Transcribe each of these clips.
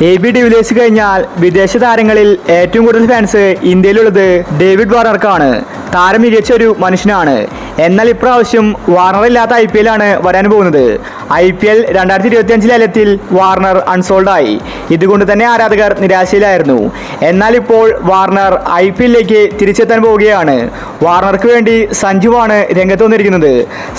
AB de Villiers കഴിഞ്ഞാൽ വിദേശ താരങ്ങളിൽ ഏറ്റവും കൂടുതൽ ഫാൻസ് ഇന്ത്യയിലുള്ളത് ഡേവിഡ് വാർണർക്കാണ്. താരം മികച്ച ഒരു മനുഷ്യനാണ്. എന്നാൽ ഇപ്രാവശ്യം വാർണർ ഇല്ലാത്ത IPL ആണ് വരാൻ പോകുന്നത്. IPL 2025 ലേലത്തിൽ വാർണർ അൺസോൾഡായി. ഇതുകൊണ്ട് തന്നെ ആരാധകർ നിരാശയിലായിരുന്നു. എന്നാൽ ഇപ്പോൾ വാർണർ IPLിലേക്ക് തിരിച്ചെത്താൻ പോവുകയാണ്. വാർണർക്ക് വേണ്ടി സഞ്ജുവാണ് രംഗത്ത് വന്നിരിക്കുന്നത്.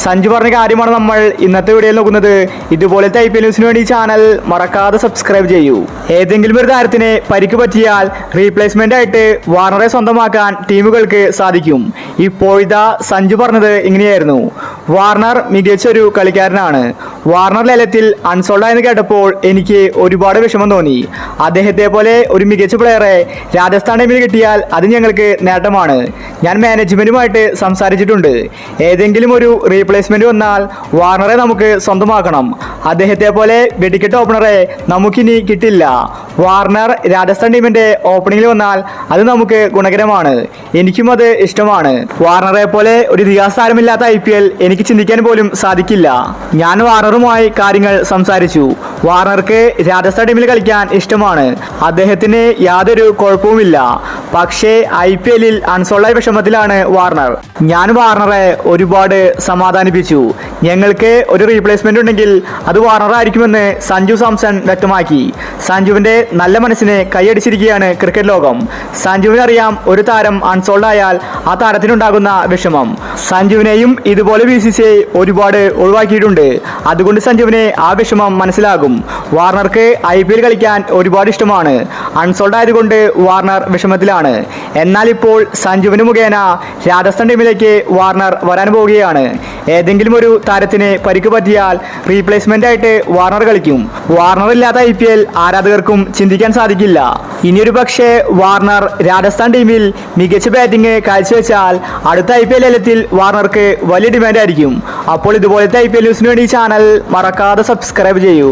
സഞ്ജു പറഞ്ഞ കാര്യമാണ് നമ്മൾ ഇന്നത്തെ വീഡിയോയിൽ നോക്കുന്നത്. ഇതുപോലത്തെ IPL ന്യൂസിന് വേണ്ടി ചാനൽ മറക്കാതെ സബ്സ്ക്രൈബ് ചെയ്യൂ. ഏതെങ്കിലും ഒരു താരത്തിന് പരിക്ക് പറ്റിയാൽ റീപ്ലേസ്മെന്റ് ആയിട്ട് വാർണറെ സ്വന്തമാക്കാൻ ടീമുകൾക്ക് സാധിക്കും. ഇപ്പോഴിതാ സഞ്ജു പറഞ്ഞത് ഇങ്ങനെയായിരുന്നു: വാർണർ മികച്ചൊരു കളിക്കാരനാണ്. വാർണർ ലേലത്തിൽ അൺസോൾഡ് ആയെന്ന് കേട്ടപ്പോൾ എനിക്ക് ഒരുപാട് വിഷമം തോന്നി. അദ്ദേഹത്തെ പോലെ ഒരു മികച്ച പ്ലെയറെ രാജസ്ഥാൻ ടീമിൽ കിട്ടിയാൽ അത് ഞങ്ങൾക്ക് നേട്ടമാണ്. ഞാൻ മാനേജ്മെന്റുമായിട്ട് സംസാരിച്ചിട്ടുണ്ട്. ഏതെങ്കിലും ഒരു റീപ്ലേസ്മെന്റ് വന്നാൽ വാർണറെ നമുക്ക് സ്വന്തമാക്കണം. അദ്ദേഹത്തെ പോലെ വെടിക്കെട്ട് ഓപ്പണറെ നമുക്കിനി കിട്ടില്ല. വാർണർ രാജസ്ഥാൻ ടീമിന്റെ ഓപ്പണിംഗിൽ വന്നാൽ അത് നമുക്ക് ഗുണകരമാണ്. എനിക്കും അത് ഇഷ്ടമാണ്. വാർണറെ പോലെ ഒരു ഇതിഹാസ താരമില്ലാത്ത IPL എനിക്ക് ചിന്തിക്കാൻ പോലും സാധിക്കില്ല. ഞാൻ വാർണറുമായി കാര്യങ്ങൾ സംസാരിച്ചു. വാർണർക്ക് രാജസ്ഥാൻ ടീമിൽ കളിക്കാൻ ഇഷ്ടമാണ്. അദ്ദേഹത്തിന് യാതൊരു കുഴപ്പവുമില്ല. പക്ഷേ IPLിൽ അൺസോൾഡായ വിഷമത്തിലാണ് വാർണർ. ഞാൻ വാർണറെ ഒരുപാട് സമാധാനിപ്പിച്ചു. ഞങ്ങൾക്ക് ഒരു റീപ്ലേസ്മെന്റ് ഉണ്ടെങ്കിൽ അത് വാർണർ ആയിരിക്കുമെന്ന് സഞ്ജു സാംസൺ വ്യക്തമാക്കി. സഞ്ജുവിന്റെ നല്ല മനസ്സിനെ കൈയടിച്ചിരിക്കുകയാണ് ക്രിക്കറ്റ് ലോകം. സഞ്ജുവിനറിയാം ഒരു താരം അൺസോൾഡ് ആയാൽ ആ താരത്തിനുണ്ടാകുന്ന വിഷമം. സഞ്ജുവിനെയും ഇതുപോലെ BCCI ഒരുപാട് ഒഴിവാക്കിയിട്ടുണ്ട്. അതുകൊണ്ട് സഞ്ജുവിനെ ആ വിഷമം മനസ്സിലാകും. വാർണർക്ക് IPL കളിക്കാൻ ഒരുപാട് ഇഷ്ടമാണ്. അൺസോൾഡ് ആയതുകൊണ്ട് വാർണർ വിഷമത്തിലാണ്. എന്നാൽ ഇപ്പോൾ സഞ്ജുവിന് മുഖേന രാജസ്ഥാൻ ടീമിലേക്ക് വാർണർ വരാൻ പോവുകയാണ്. ഏതെങ്കിലും ഒരു താരത്തിന് പരിക്ക് പറ്റിയാൽ റീപ്ലേസ്മെന്റ് ആയിട്ട് വാർണർ കളിക്കും. വാർണർ ഇല്ലാത്ത IPL ആരാധകർക്കും ചിന്തിക്കാൻ സാധിക്കില്ല. ഇനിയൊരു പക്ഷേ വാർണർ രാജസ്ഥാൻ ടീമിൽ മികച്ച ബാറ്റിംഗ് കാഴ്ചവെച്ചാൽ അടുത്ത IPL ലേലത്തിൽ വാർണർക്ക് വലിയ ഡിമാൻഡ് ആയിരിക്കും. അപ്പോൾ ഇതുപോലത്തെ IPL ന്യൂസിന് വേണ്ടി ചാനൽ മറക്കാതെ സബ്സ്ക്രൈബ് ചെയ്യൂ.